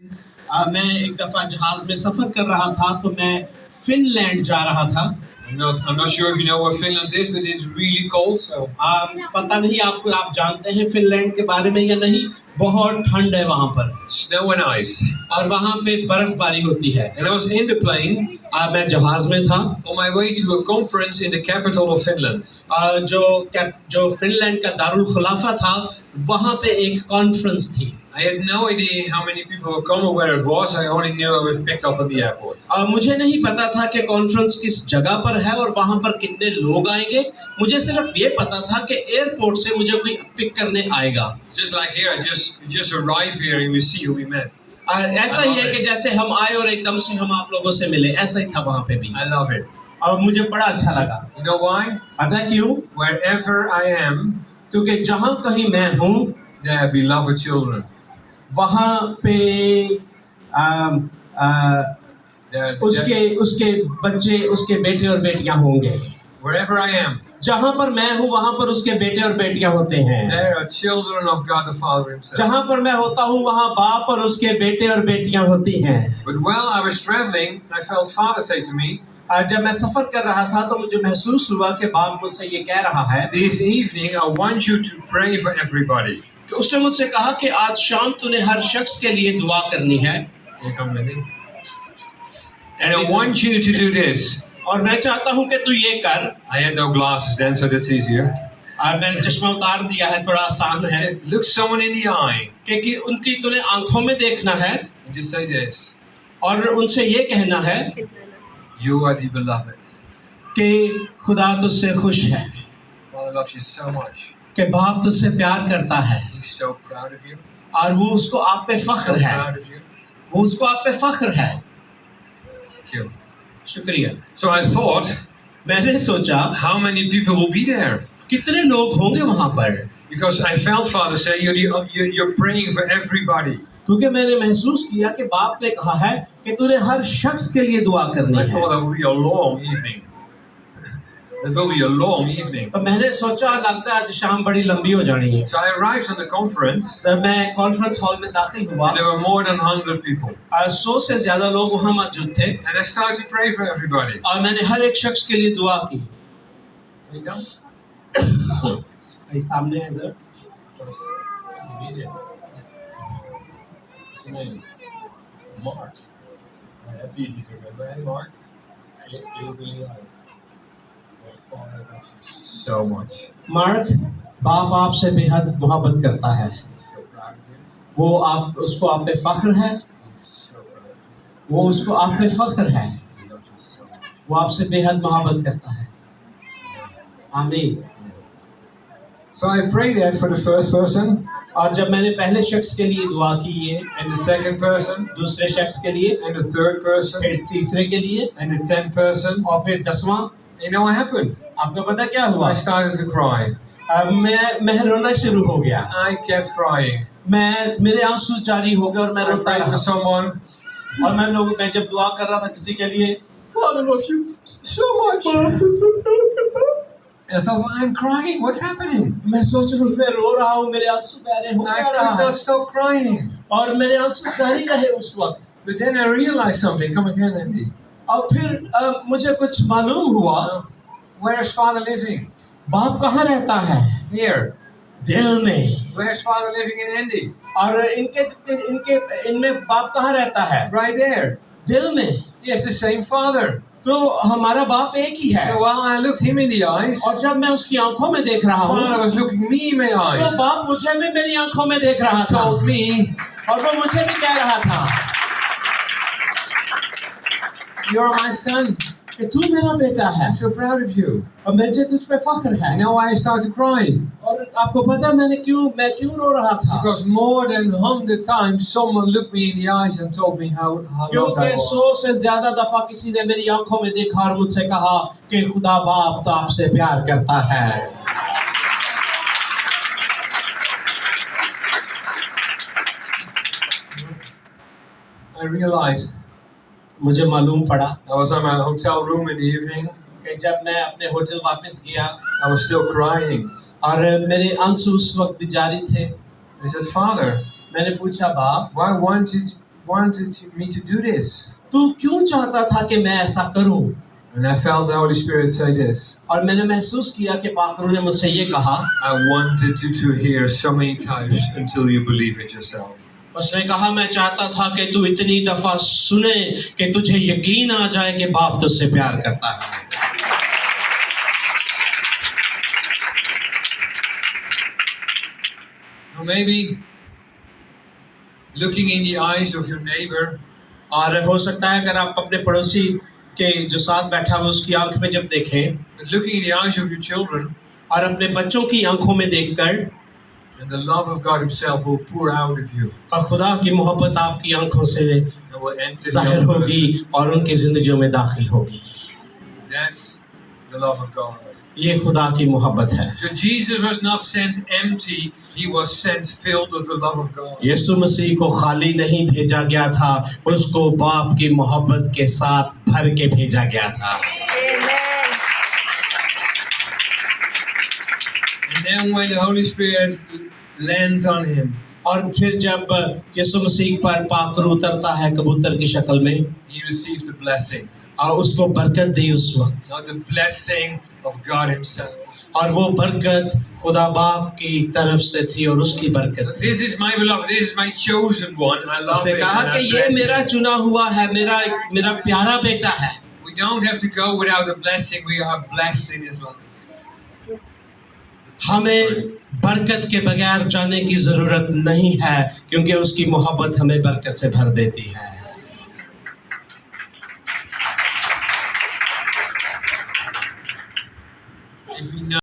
मैं एक दफा जहाज में सफर कर रहा था तो मैं फिनलैंड जा रहा था। I'm not sure if you know where Finland is, but it's really cold. So पता नहीं आप जानते हैं फिनलैंड के बारे में या नहीं। बहुत ठंड है वहाँ पर, snow and ice. और वहाँ पे बर्फबारी होती है। And I was in the plane मैं जहाज में था on my way to a conference in the capital of Finland. जो फिनलैंड का दारुल खुलाफा था, वहाँ पे एक कॉन्फ्रेंस थी। I had no idea how many people would come or where it was. I only knew I was picked up at the airport. मुझे नहीं पता था कि कॉन्फ्रेंस किस जगह पर है और वहाँ पर कितने लोग आएंगे। मुझे सिर्फ ये पता था कि एयरपोर्ट से मुझे कोई पिक करने आएगा। Just like here, I just arrived here and we see who we met. ऐसा ही है कि जैसे हम आए और एकदम से हम आप लोगों से मिले, ऐसा ही था वहाँ पे भी। I love it. और मुझे बड़ा अच्छा लगा। You know why? पता क्यों? Wherever I am, क्योंकि जहाँ कहीं मैं हूँ, there are beloved children. वहाँ पे उसके बच्चे, उसके बेटे और बेटियाँ होंगे। Wherever I am, जहाँ पर मैं हूँ वहाँ पर उसके बेटे और बेटियाँ होते हैं। there are children of God the Father Himself. जहाँ पर मैं होता हूँ वहाँ बाप और उसके बेटे और बेटियाँ होती हैं। But while I was traveling, I felt Father say to me, जब मैं सफर कर रहा था तो मुझे महसूस हुआ कि बाप मुझसे ये कह रहा है, this evening I want you to pray for everybody. कि उसने मुझसे कहा कि आज शाम तूने हर शख्स के लिए दुआ करनी है। And I want you to do this. और मैं चाहता हूँ कि तू ये कर। I had no glasses then, so that's easier. और मैंने चश्मा उतार दिया है, थोड़ा आसान है। Look someone in the eye. कि उनकी तूने आंखों में देखना है। And just say this. और उनसे ये कहना है, You are the beloved. कि खुदा तुझसे खुश है। Father loves you so much. कि बाप तुझसे प्यार करता है। He's so proud of you. और वो उसको आप पे फख्र है। Proud of you. वो उसको आप पे फख्र है। Thank you. शुक्रिया। So I thought, मैंने सोचा, how many people will be there? कितने लोग होंगे वहाँ पर? Because I felt Father say, you're praying for everybody. क्योंकि मैंने महसूस किया कि बाप ने कहा है कि तूने हर शख्स के लिए दुआ करनी है। I thought that would be a long evening. That will be a long evening. तो मैंने सोचा लगता है आज शाम बड़ी लंबी हो जानी है। So I arrived on the conference. तो मैं कॉन्फ्रेंस हॉल में दाखिल हुआ। There were more than 100 people. 100 से ज्यादा लोग वहाँ मौजूद थे। And I started to pray for everybody. और मैंने हर एक शख्स के लिए दुआ की। Can you come? भाई सामने है जरा। Mark. That's easy to remember. Hey, Mark. You really nice. So much. Mark, बाप आपसे बेहद मोहब्बत करता है। So proud of you. वो आप उसको आप पे फख्र है। So proud of you. वो उसको आप पे फख्र है। He loves you so much. वो आपसे बेहद मोहब्बत करता है। आमीन। So I prayed that for the first person. और जब मैंने पहले शख्स के लिए दुआ की है, And the second person. दूसरे शख्स के लिए, And the third person. फिर तीसरे के लिए, And the 10th person. और फिर 10वां। You know what happened? आपको पता क्या हुआ? I started to cry. मैं रोना शुरू हो गया। I kept crying. मेरे आंसू जारी हो गए और मैं I रोता prayed for रहा। someone. और मैं जब दुआ कर रहा था किसी के लिए, Father loves you so much. And I thought, well, I'm crying. What's happening? मैं सोच रहा हूँ मैं रो रहा हूँ, मेरे आंसू बह हो I क्या could रहा है? not stop crying. और मेरे आंसू जारी रहे उस वक्त। But then I realized something. Come again, Andy. और फिर मुझे कुछ मालूम हुआ। Where is Father living? बाप कहाँ रहता है? Here. दिल में। Where is Father living in Andy? और इनमें बाप कहाँ रहता है? Right there. दिल में। Yes, the same Father. तो हमारा बाप एक ही है। So while I looked him in the eyes, और जब मैं उसकी आंखों में देख रहा हूँ, Father was looking me in my तो eyes. बाप मुझे भी मेरी आंखों में देख रहा था। Told me, और वो मुझे भी कह रहा था, you're my son. कि तू मेरा बेटा है। I'm so proud of you. और मुझे तुझ पे फख्र है। You know why I started crying? और आपको पता है मैं क्यों रो रहा था? Because more than 100 times someone looked me in the eyes and told me how loved क्योंकि I was. 100 से ज्यादा दफा किसी ने मेरी आंखों में देखा और मुझसे कहा कि खुदा बाप तो आपसे प्यार करता है। I realized मुझे मालूम पड़ा I was in my hotel room in the evening. कि जब मैं अपने होटल वापस गया I was still crying. और मेरे आंसू उस वक्त भी जारी थे। I said, Father, मैंने पूछा बाप, wanted me to do this? तू क्यों चाहता था कि मैं ऐसा करूं? And I felt the Holy Spirit say this. और मैंने महसूस किया कि पाक रूह ने मुझसे ये कहा, I wanted you to hear so many times until you believe it yourself. उसने कहा मैं चाहता था कि तू इतनी दफा सुने कि तुझे यकीन आ जाए कि बाप तुझसे प्यार करता है। Now maybe looking in the eyes of your neighbor, और हो सकता है अगर आप अपने पड़ोसी के जो साथ बैठा हुआ उसकी आंख में जब देखें, but looking in the eyes of your children, और अपने बच्चों की आंखों में देखकर, and the love of God Himself will pour out of you और खुदा की मोहब्बत आपकी आंखों से and will enter the जाहिर other होगी person. और उनकी जिंदगियों में दाखिल होगी। That's the love of God. ये खुदा की मोहब्बत है। So Jesus was not sent empty, He was sent filled with the love of God. यीशु मसीह को खाली नहीं भेजा गया था, उसको बाप की मोहब्बत के साथ भर के भेजा गया था। And then when the Holy Spirit lands on Him, और फिर जब यीशु मसीह पर पाक रूह उतरता है कबूतर की शक्ल में, He receives the blessing. और उसको बरकत दी उस वक्त, Now the blessing of God Himself. और वो बरकत खुदा बाप की तरफ से थी और उसकी बरकत थी। This is my beloved, this is my chosen one. I love उसने him. कहा and कि I ये bless मेरा him. चुना हुआ है, मेरा प्यारा बेटा है। We don't have to go without a blessing. We are blessed in His life. हमें बरकत के बगैर जाने की जरूरत नहीं है, क्योंकि उसकी मोहब्बत हमें बरकत से भर देती है।